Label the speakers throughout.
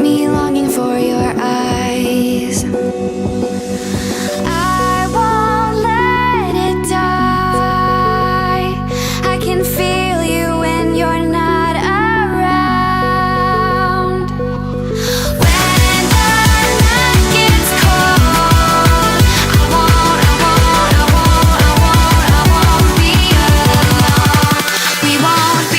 Speaker 1: me longing for your eyes. I won't let it die. I can feel you when you're not around. When the night gets cold, I won't be alone. We won't be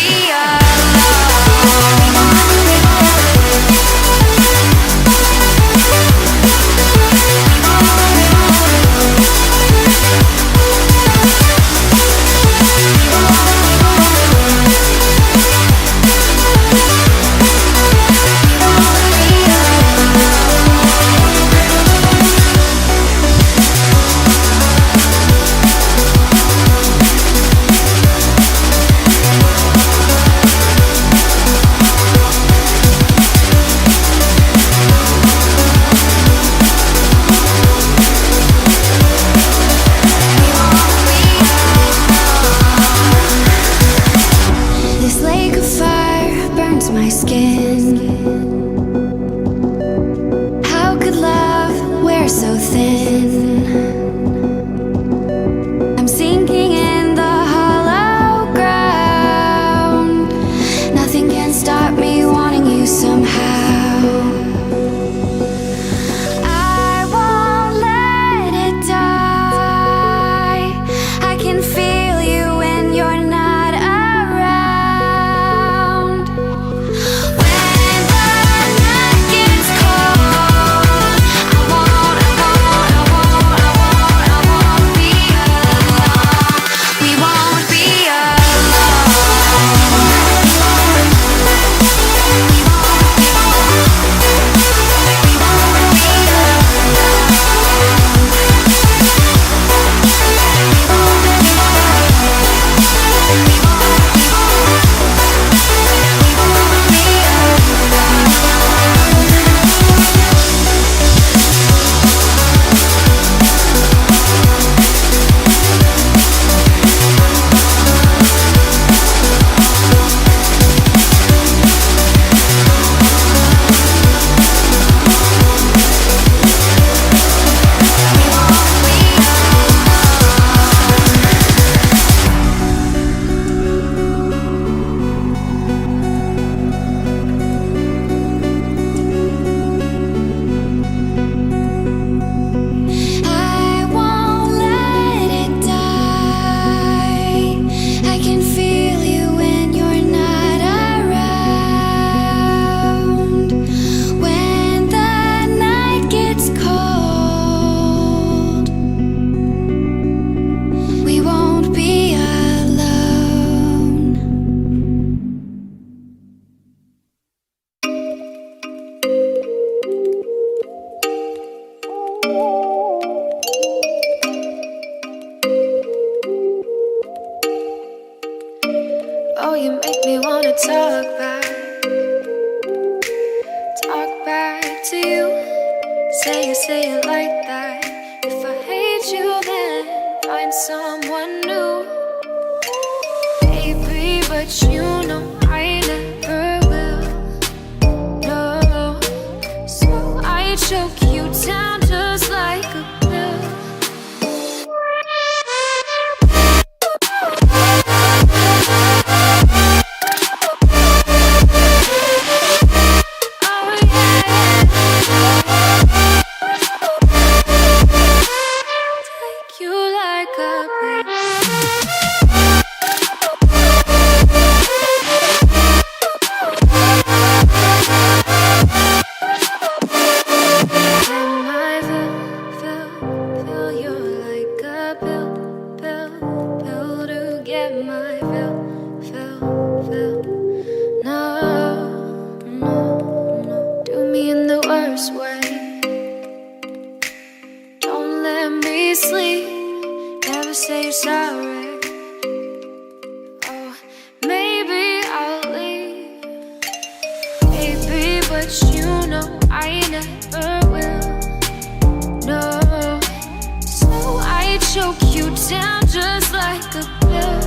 Speaker 1: This lake of fire burns my skin. How could love wear so thin? I'm sinking in the hollow ground. Nothing can stop me wanting you somehow. I won't let it die. I can feel you when you're not around. When the night gets cold, I won't be alone. We won't be I won't let it die. I can feel you when you're not around. When the night gets cold, we won't be alone. Oh, you make me wanna talk back to you. Say it like that. If I hate you, then find someone new. Baby, but you know I never will. No, so I choke you down just like a pill. Oh yeah, take you like a pill. Fill you like a pill to get my fill. No, do me in the worst way. Don't let me sleep, never say you're sorry. Oh, maybe I'll leave, baby, but you know I never will. No, so I choke you down just like a pill.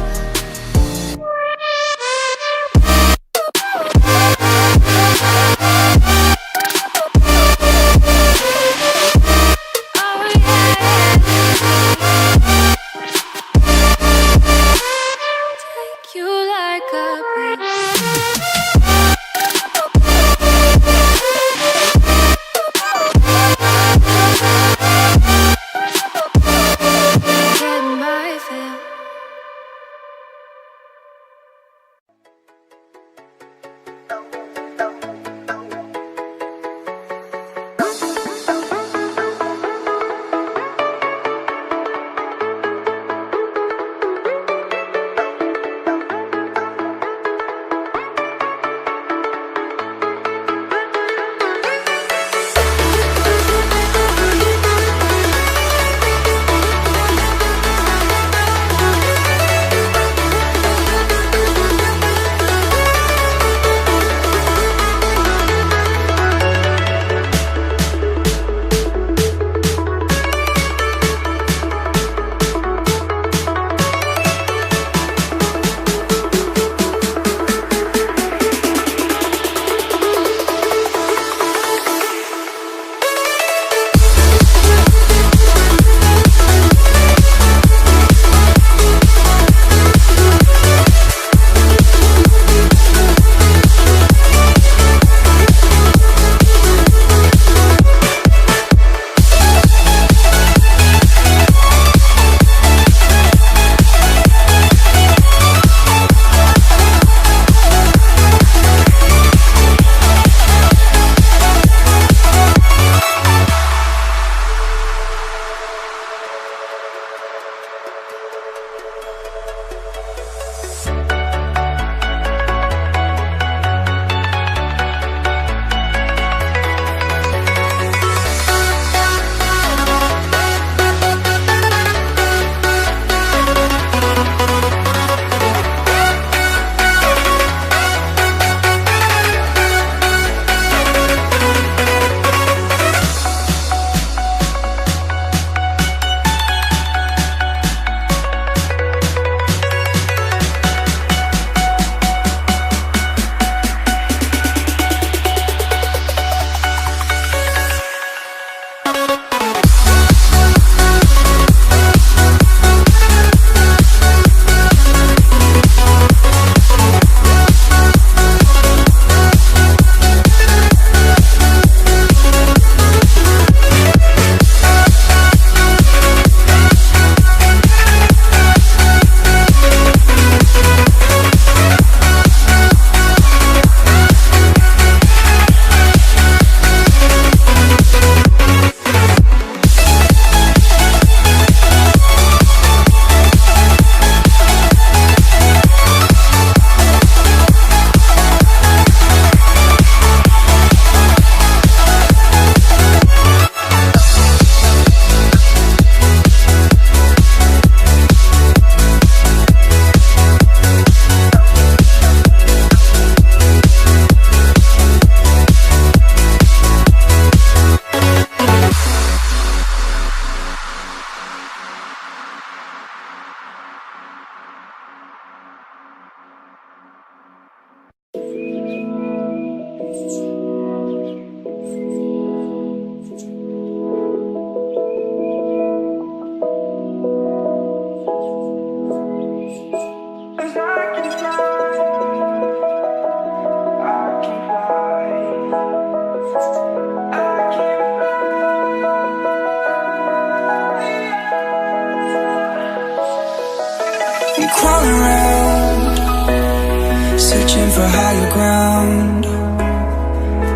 Speaker 2: searching for higher ground.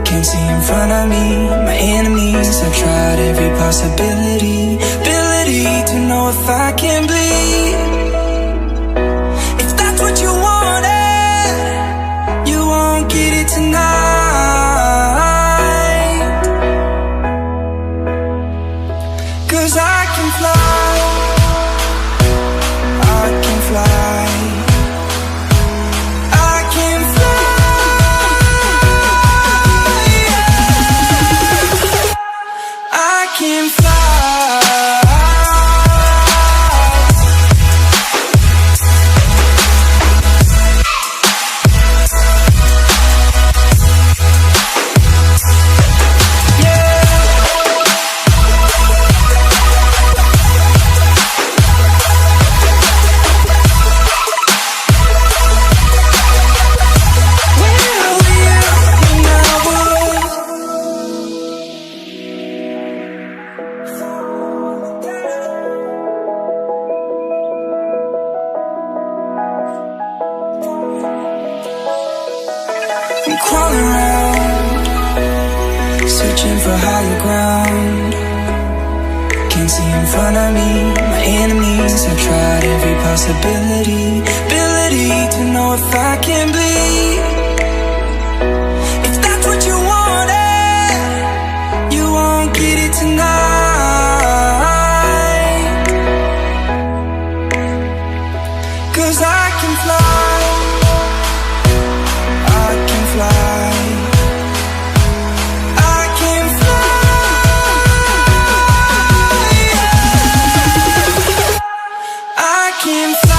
Speaker 2: Can't see in front of me, my enemies. I've tried every possibility, ability to know if I can bleed. If that's what you wanted, you won't get it tonight. 'Cause I can fly, I can fly. Can fly. I'm crawling around, searching for higher ground. Can't see in front of me, my enemies. I've tried every possibility, ability to know if I can bleed. If that's what you wanted, you won't get it tonight. 'Cause I can fly, I can fly. I can fly. I can fly.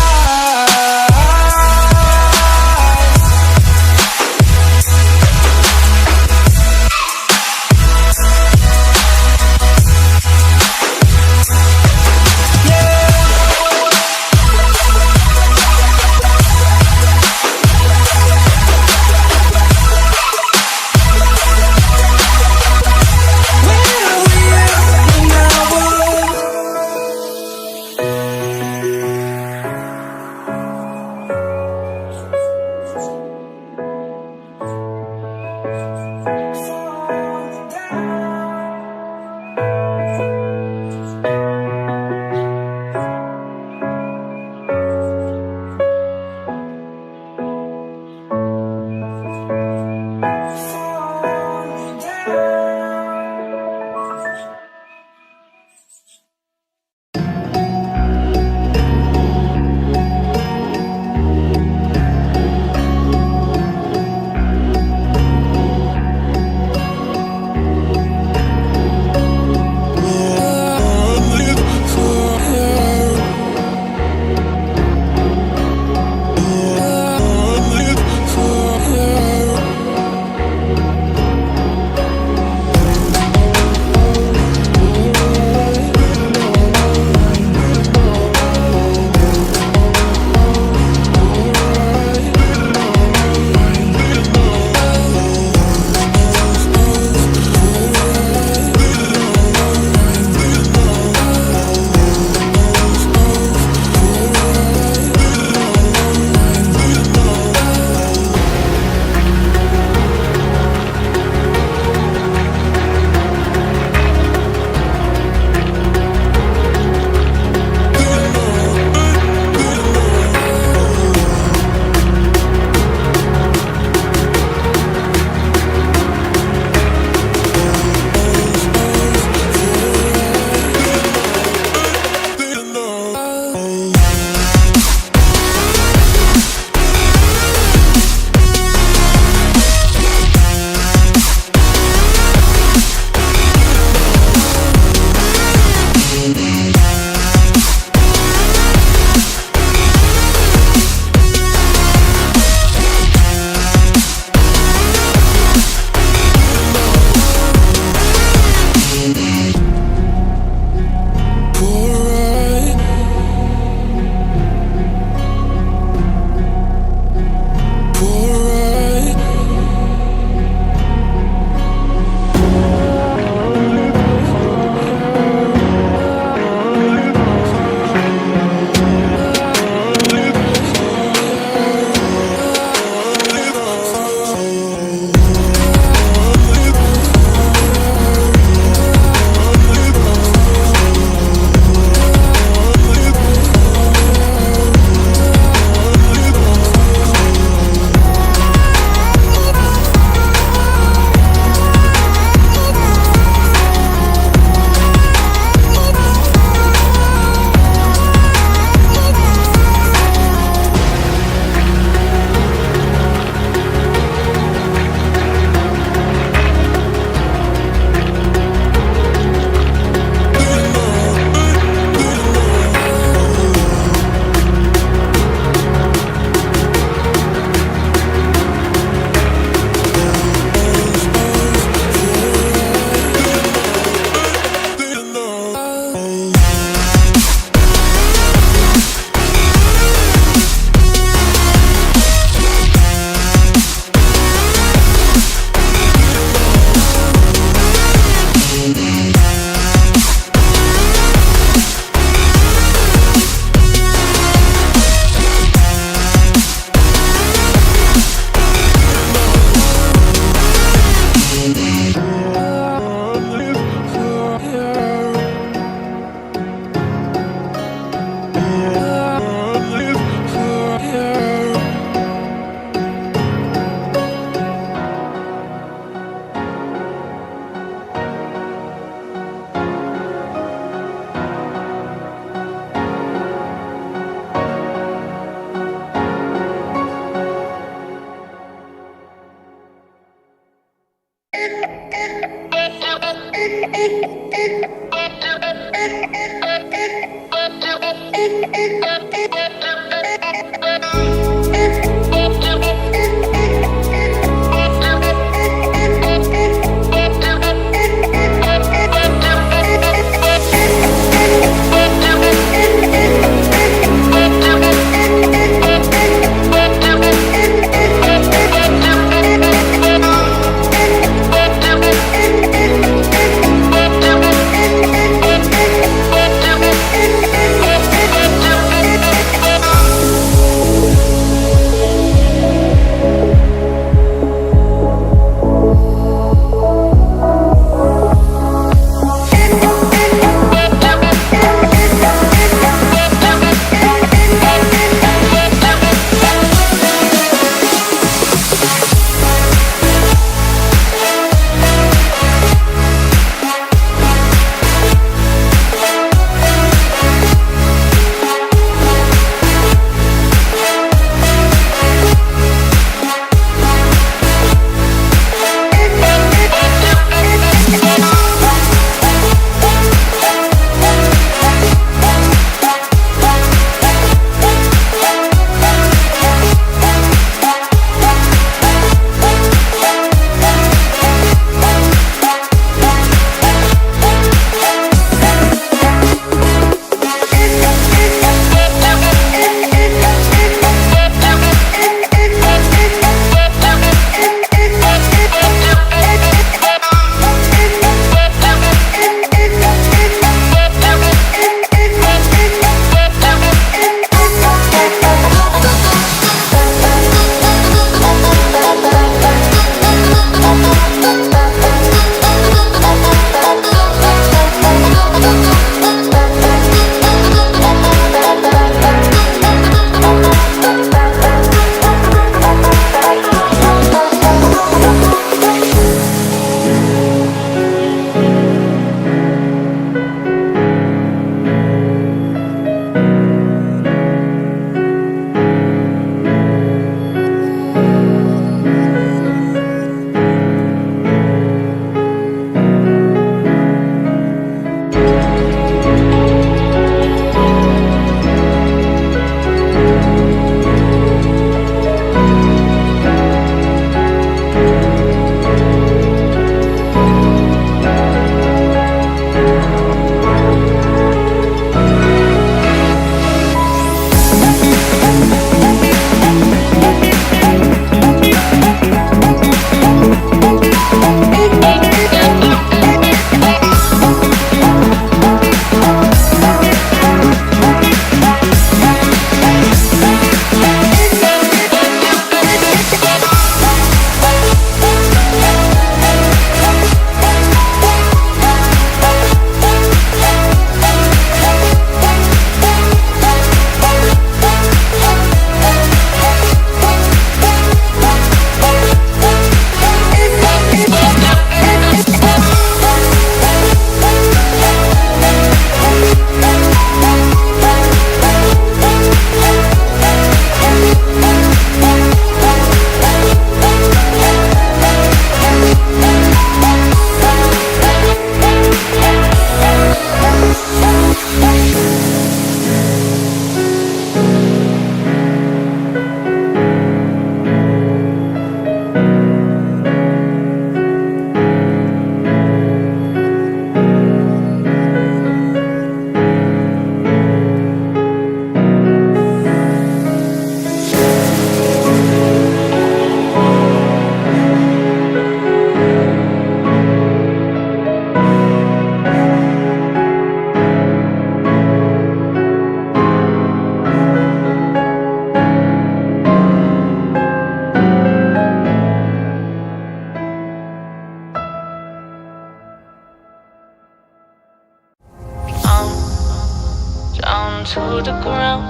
Speaker 3: to the ground.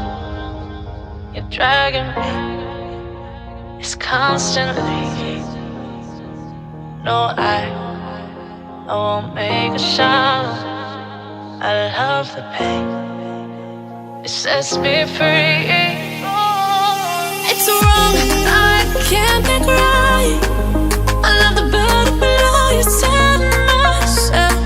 Speaker 3: You're dragging me, it's constantly. No, I won't make a sound. I love the pain, it sets me free.
Speaker 1: It's wrong, I can't think right. I love the bird below you, telling myself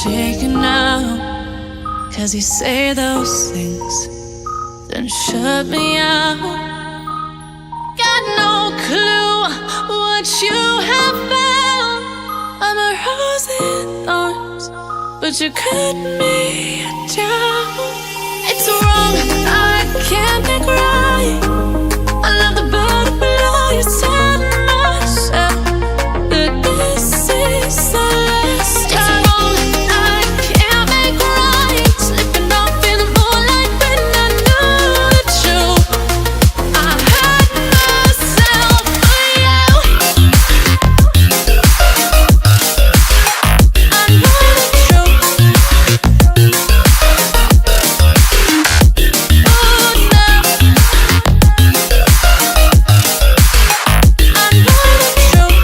Speaker 3: shaking now, 'cause you say those things, then shut me out. Got no clue what you have found. I'm a rose in thorns, but you cut me down. It's wrong, I can't make right. I love the bird below you, tell myself that this is the last time. It's wrong, I can't make right. Slipping off in the moonlight when I knew the truth. I hurt myself for you. I know the truth. Oh no, I know the truth.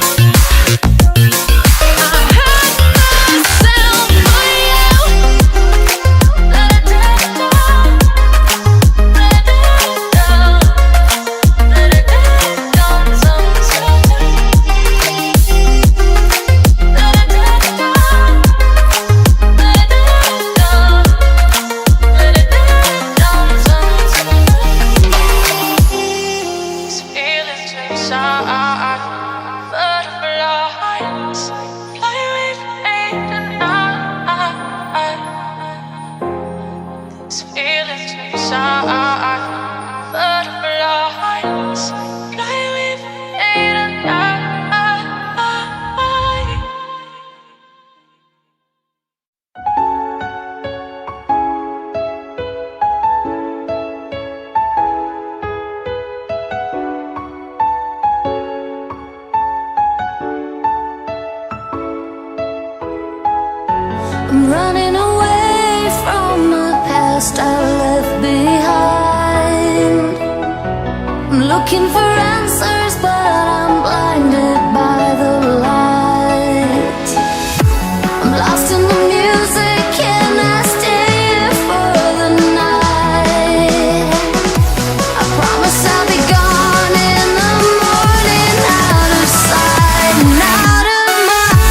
Speaker 1: I'm running away from the past I left behind. I'm looking for answers, but I'm blinded by the light. I'm lost in the music, can I stay here for the night? I promise I'll be gone in the morning, out of sight and out of mind.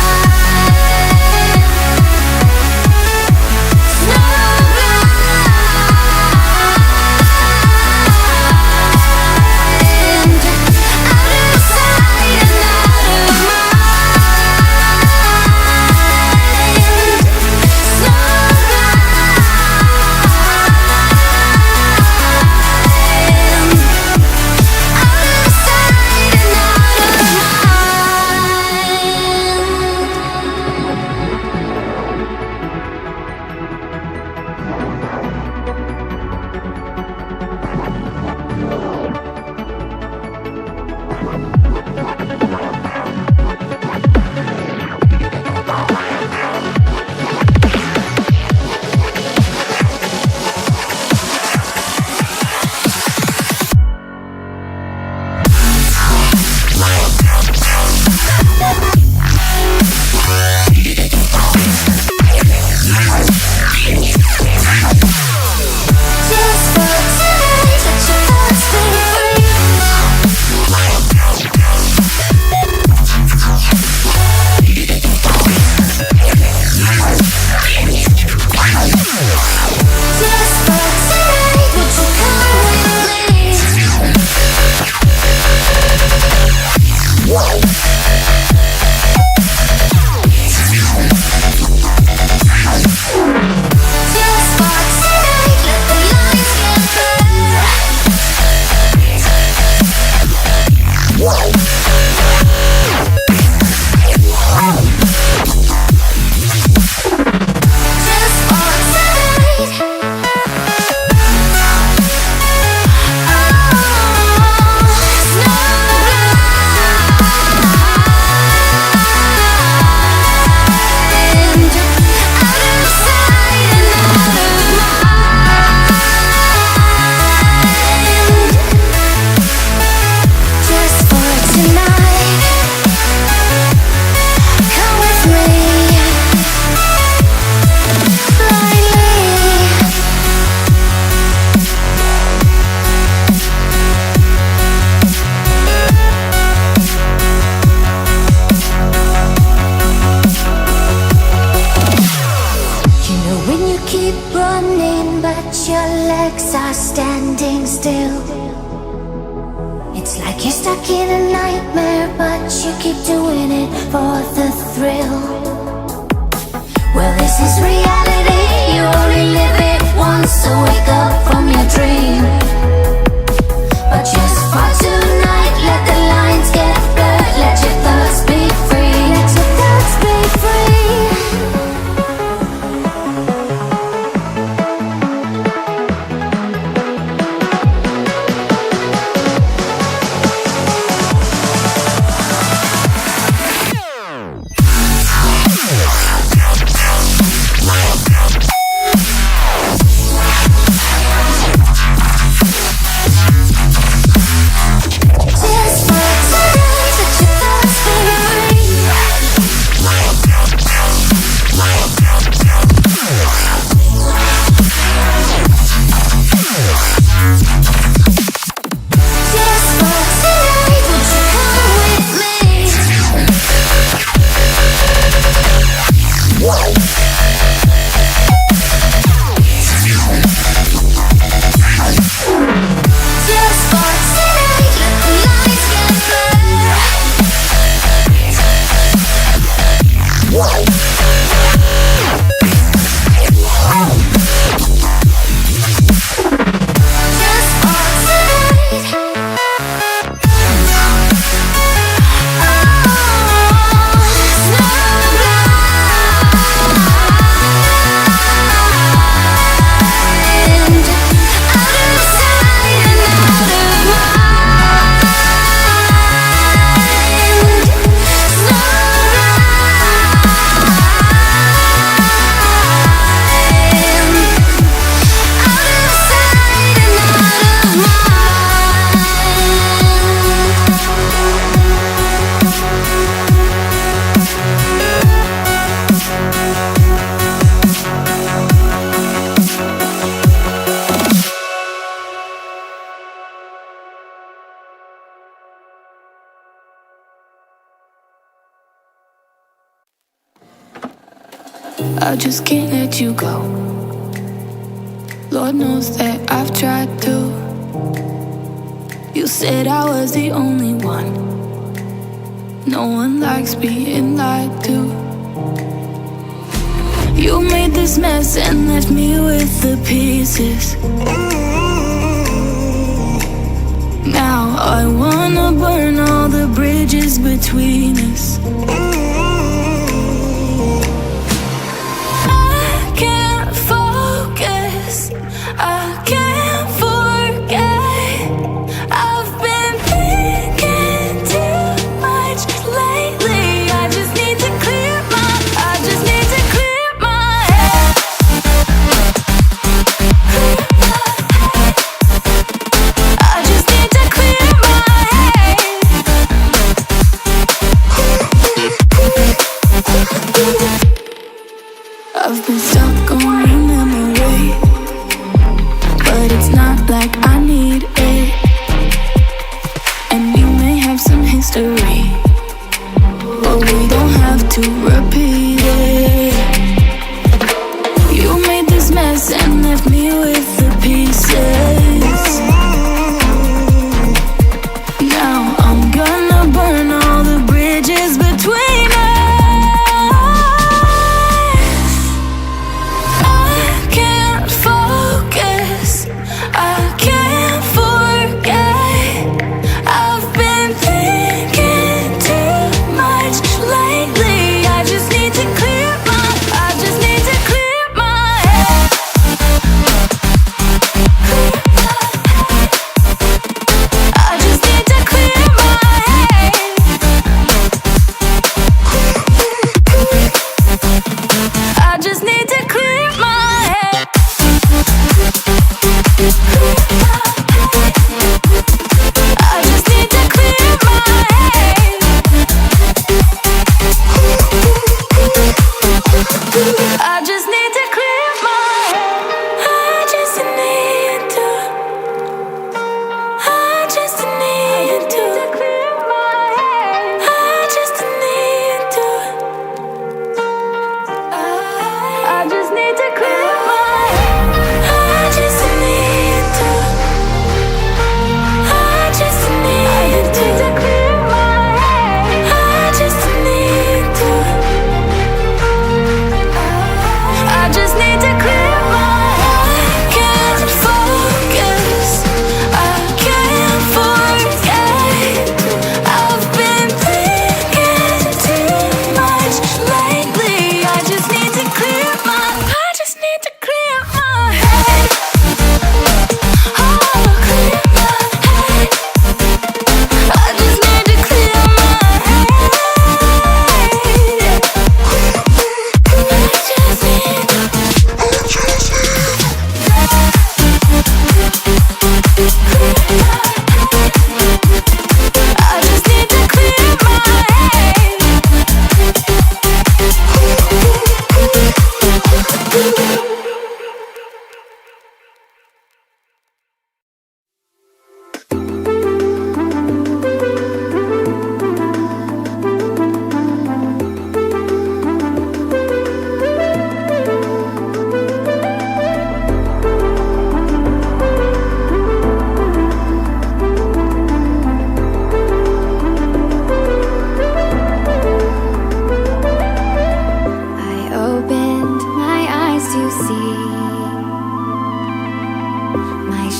Speaker 1: Snowblind. but your legs are standing still. It's like you're stuck in a nightmare, but you keep doing it for the thrill. Well, this is reality, you only live it once, so wake up from your dream. But just for tonight, let the lines get blurred, let your thoughts be free, let your thoughts be free.
Speaker 3: I just can't let you go. Lord knows that I've tried to. You said I was the only one. No one likes being lied to. You made this mess and left me with the pieces. Now I wanna burn all the bridges between us. I can't forget. I've been thinking too much lately. I just need to clear my head. I just need to clear my head. I've been stuck on your memory, but it's not like I need it. And we may have some history, but we don't have to repeat it. You made this mess and left me with the pieces. Now I'm gonna burn all the bridges between us. I just need to clear my head.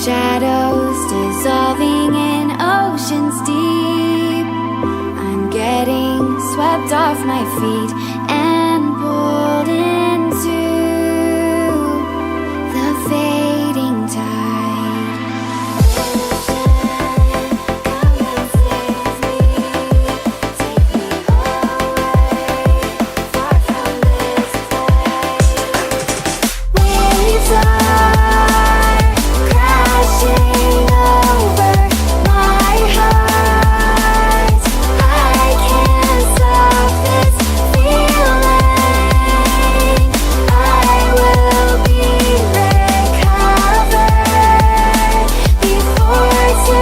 Speaker 1: shadows dissolving in oceans deep. I'm getting swept off my feet and pulled into the fading tide. Come and save me, take me away, far from this place. Waves are crashing over my heart. I can't stop this feeling. I will be recovered before tomorrow.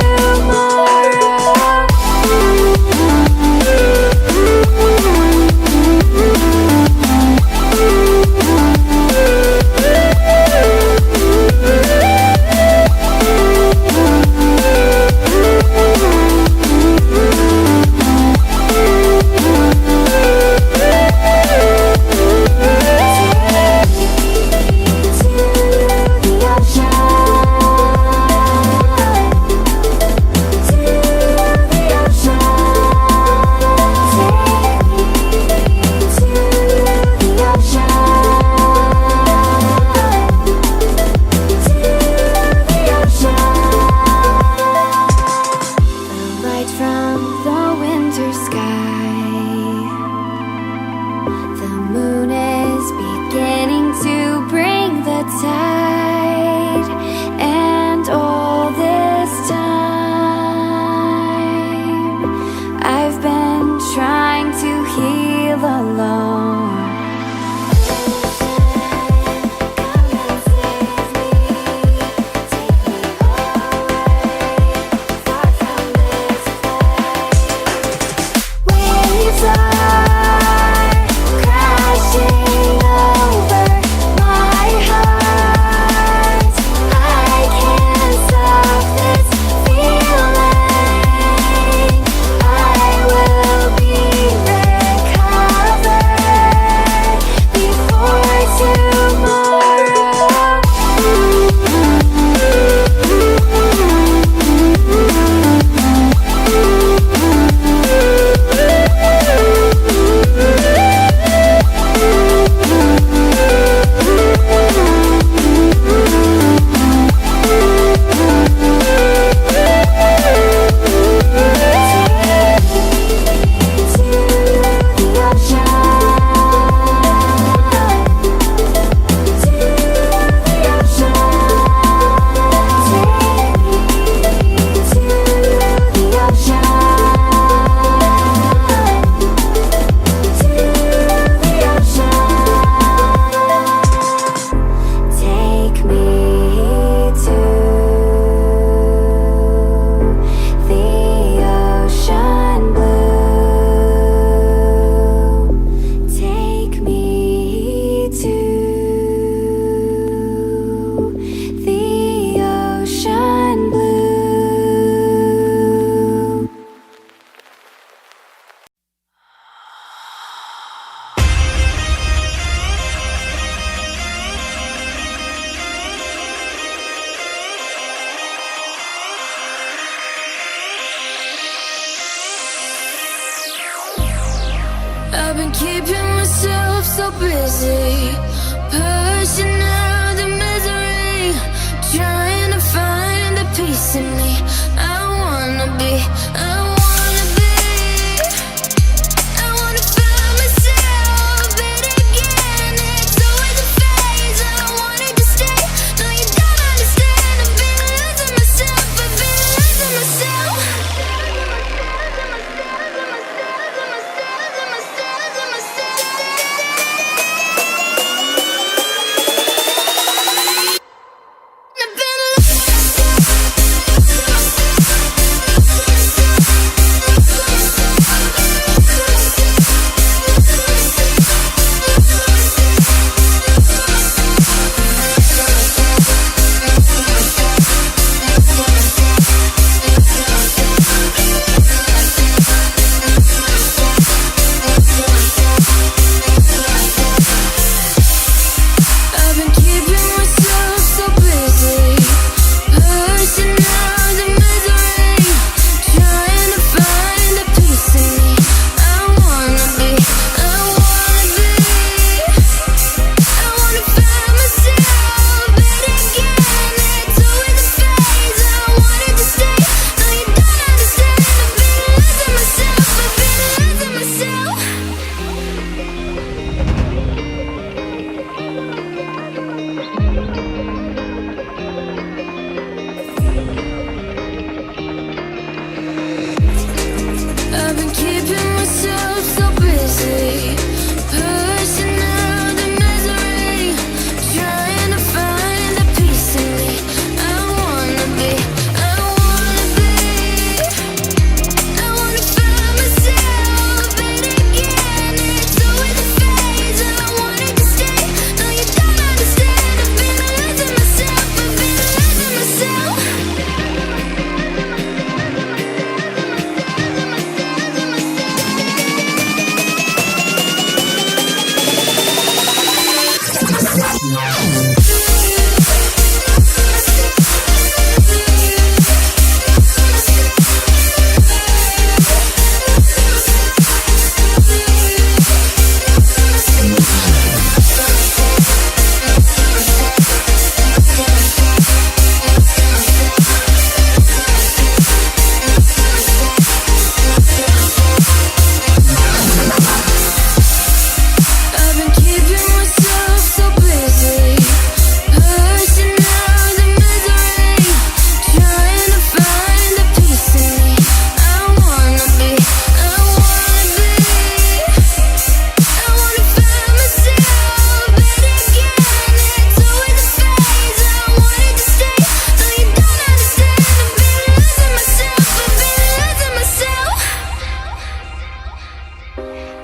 Speaker 3: I've been keeping myself so busy, pushing out the misery, trying to find the peace in me. I wanna be, I wanna find myself, but again, it's always a phase. I wanted to stay, no you don't understand. I've been losing myself, I've been losing myself.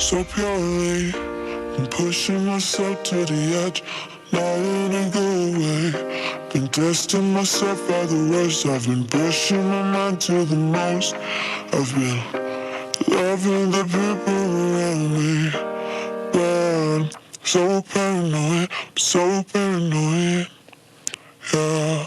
Speaker 4: So purely, I'm pushing myself to the edge, not in a good way. Been testing myself by the worst. I've been pushing my mind to the most. I've been loving the people around me, but I'm so paranoid, I'm so paranoid, yeah.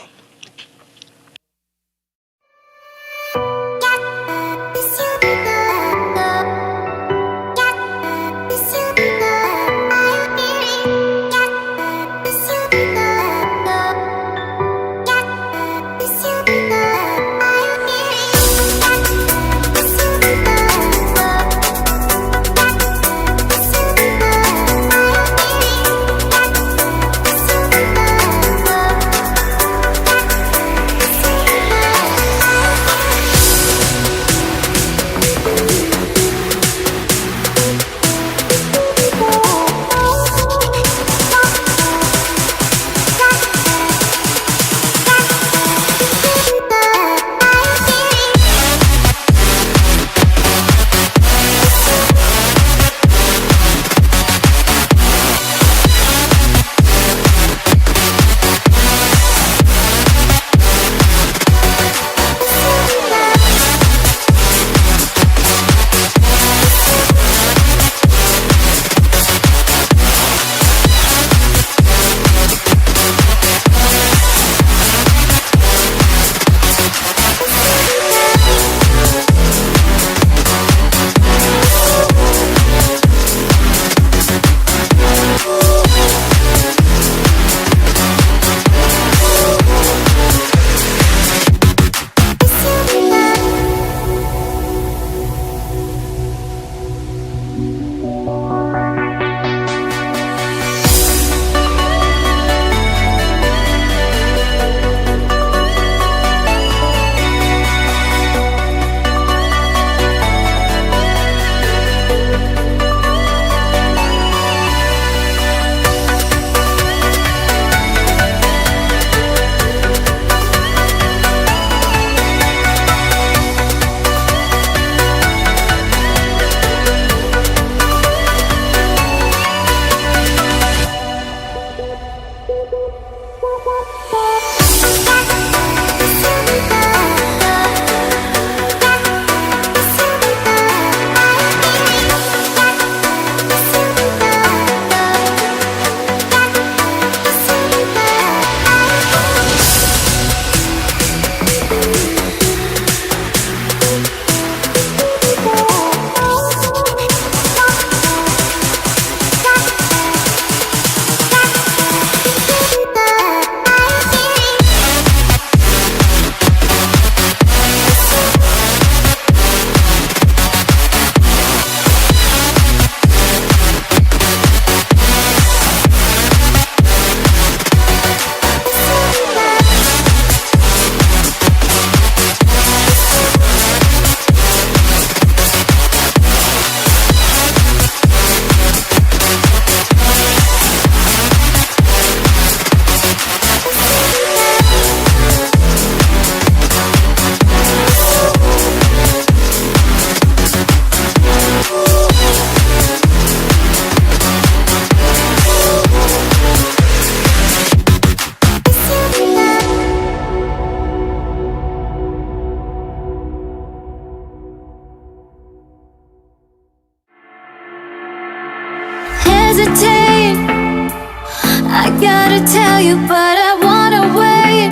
Speaker 1: gotta tell you, but I wanna wait.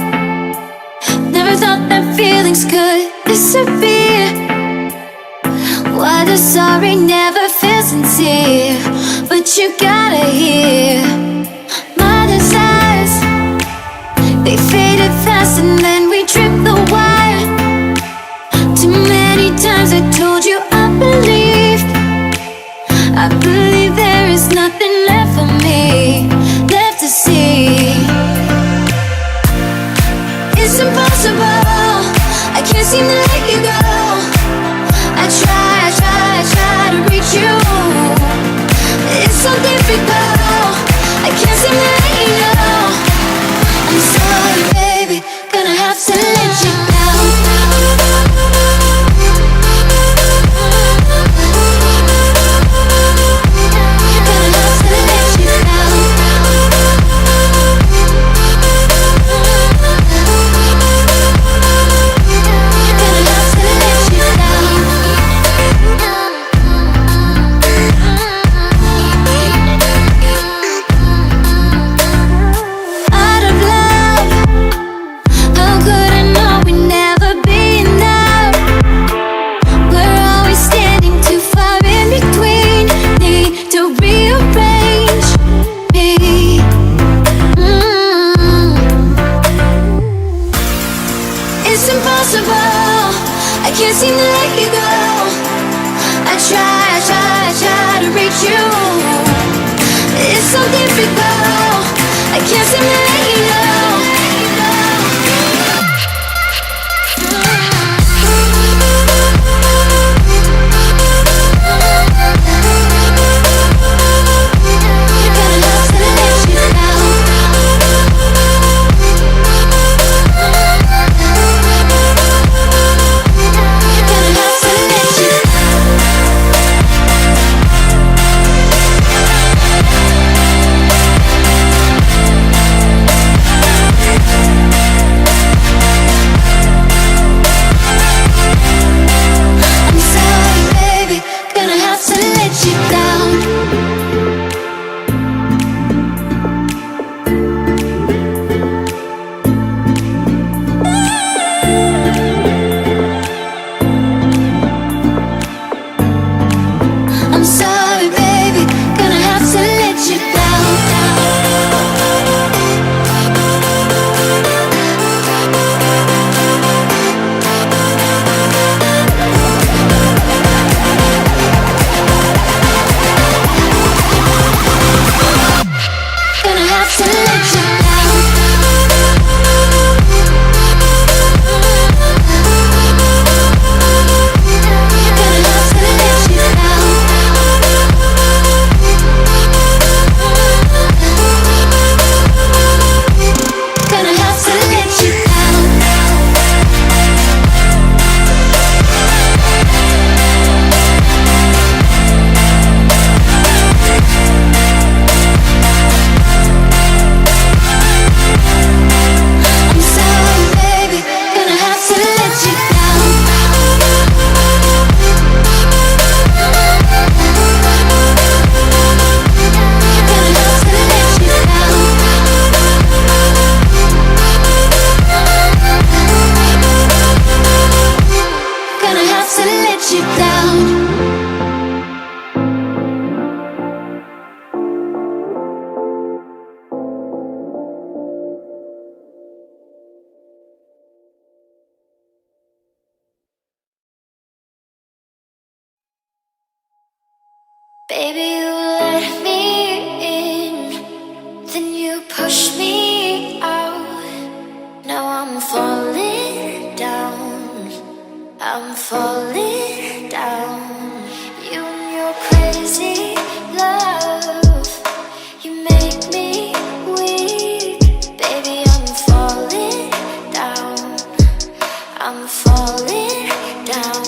Speaker 1: Never thought that feelings could disappear. Why the sorry never feels sincere, but you gotta hear my desires. They faded fast and then we tripped the wire. Too many times I told you I believe there is nothing left for me, left to see. It's impossible, I can't seem to let you go. I try to reach you. It's so difficult, I can't seem to let you know. I'm sorry baby, gonna have to let you down. I can't seem to let you go. I try to reach you. It's so difficult, I can't seem to let you know. Baby, you let me in, then you push me out. Now I'm falling down, I'm falling down. You and your crazy love, you make me weak. Baby, I'm falling down, I'm falling down.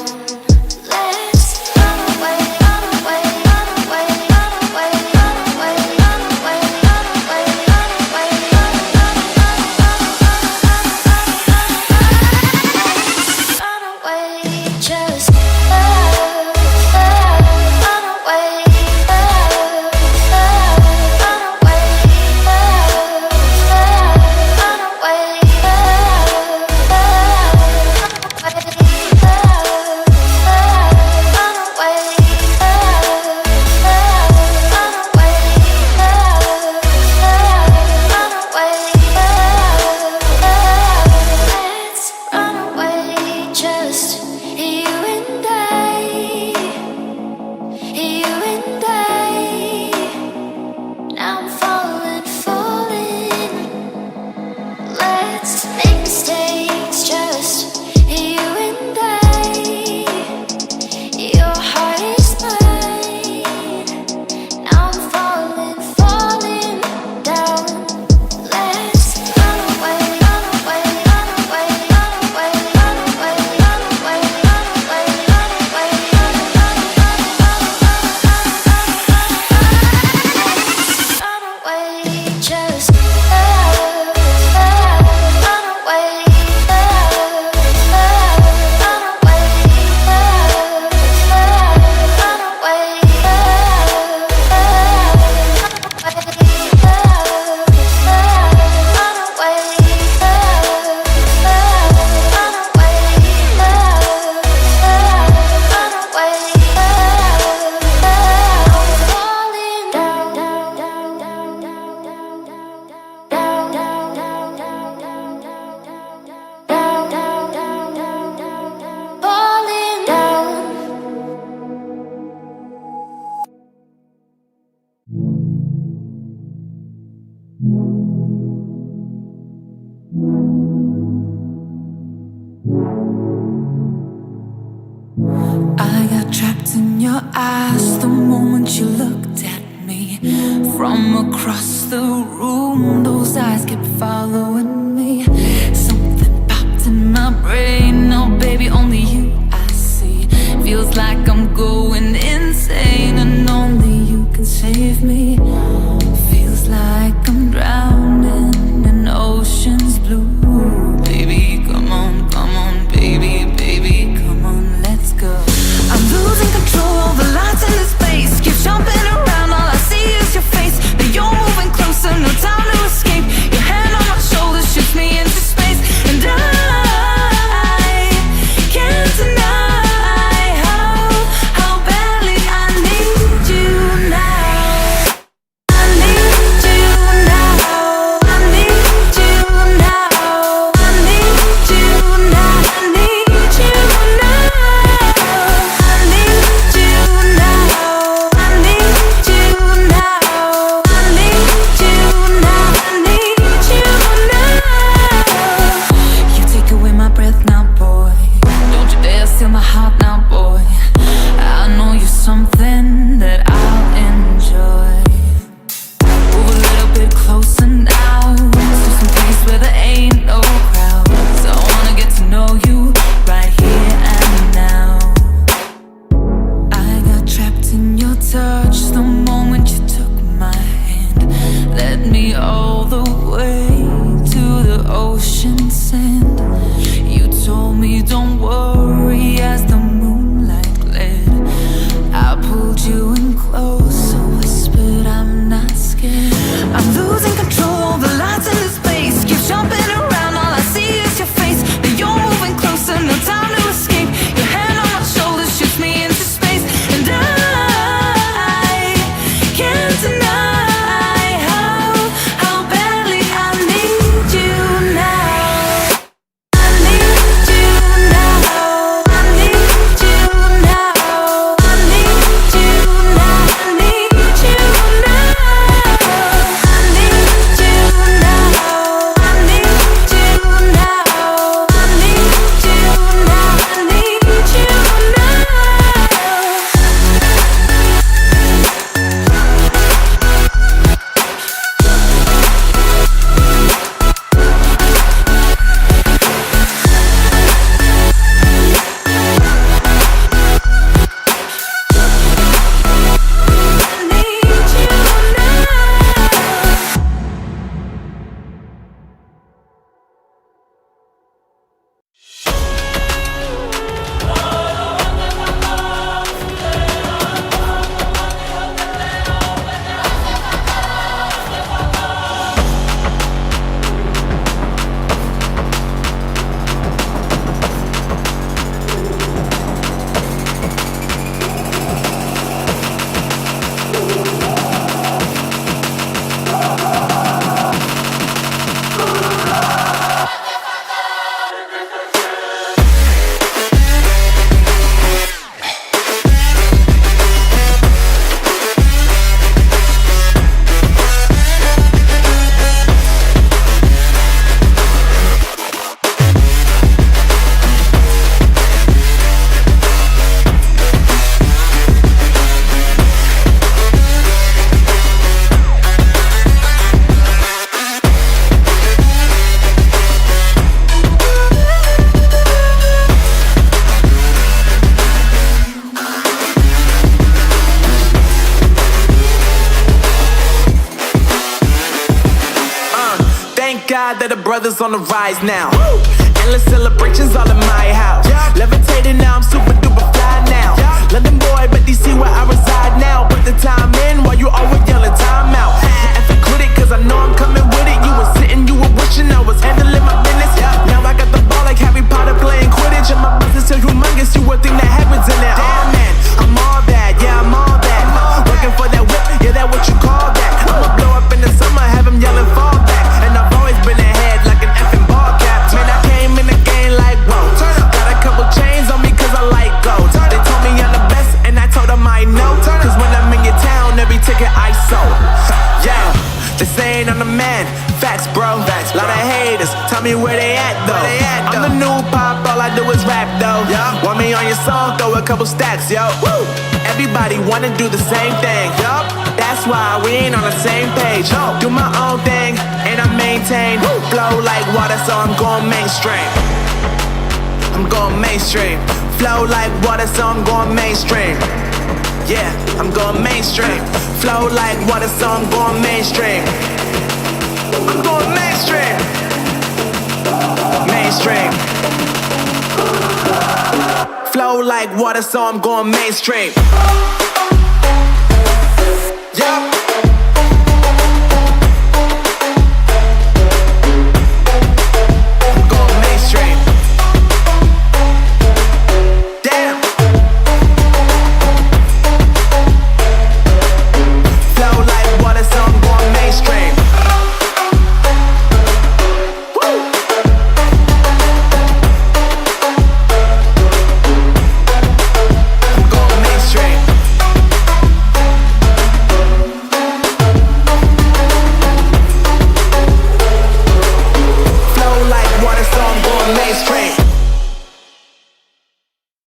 Speaker 1: Let's run away, run away, run away, run away, run away, run away, run away, run away, run away, run away, just
Speaker 3: eyes the moment you looked at me. From across the room, those eyes kept following me. Something popped in my brain. Now, baby, only you I see. Feels like I'm going insane, and only you can save me. Feels like I'm drowning in ocean's blue. Baby, come on, baby, baby, come on, let's go. I'm losing control over lights in this space. Keep jumping around, all I see is your face. But you're moving closer, no time to escape. Your hand on my shoulder shoots me into space, and I can't deny how badly I need you now. I need you now. I need you now. I need you now. I need you now. I need you now. I need you now. I need you now. I need you now. You take away my breath now, boy. Don't you dare steal my heart now, boy. I know you're something that I'll enjoy. Move a little bit closer now, to some place where there ain't no crowds. I wanna get to know you right here and now. I got trapped in your touch the moment you took my hand. Led me all the way to the ocean sand. You told me don't worry as the moonlight gled. I pulled you in close, whispered I'm not scared. I'm losing control of the lights in this space. Keep jumping around, all I see is your face. But you're moving closer, no time to escape. Your hand on my shoulder shoots me into space, and I can't deny how badly I need you now. I need you now. I need you now. I need you now. I need you now. I need you now. I need you now. I need you now. I need you now.
Speaker 5: That the brothers on the rise now. Endless celebrations all in my house. Levitating now, I'm super duper fly now. London boy, but DC where I reside now. Put the time in while you always yelling time out. And if quit it, cause I know I'm coming with it. You were sitting, you were wishing I was handling my business. Now I got the ball like Harry Potter playing Quidditch. And my business is humongous, you would think that happens in there. Damn man, I'm all that, yeah I'm all that. Working for that whip, yeah that what you call that. I'ma blow up in the summer, have him yelling fall back. And I've always been ahead like an effing ball cap. Man, I came in the game like whoa. Got a couple chains on me cause I like gold. They told me I'm the best and I told them I know. Cause when I'm in your town, every ticket I sold. Yeah, they saying I'm the man. Facts bro, lot of haters, tell me where they at though. I'm the new pop, all I do is rap though. Want me on your song, throw a a couple stacks, yo. Woo! Everybody wanna do the same thing, yup. That's why we ain't on the same page. Do my own thing, and I maintain. Flow like water, so I'm going mainstream. I'm going mainstream. Flow like water, so I'm going mainstream. Yeah, I'm going mainstream. Flow like water, so I'm going mainstream. I'm going mainstream. Mainstream. Flow like water, so I'm going mainstream.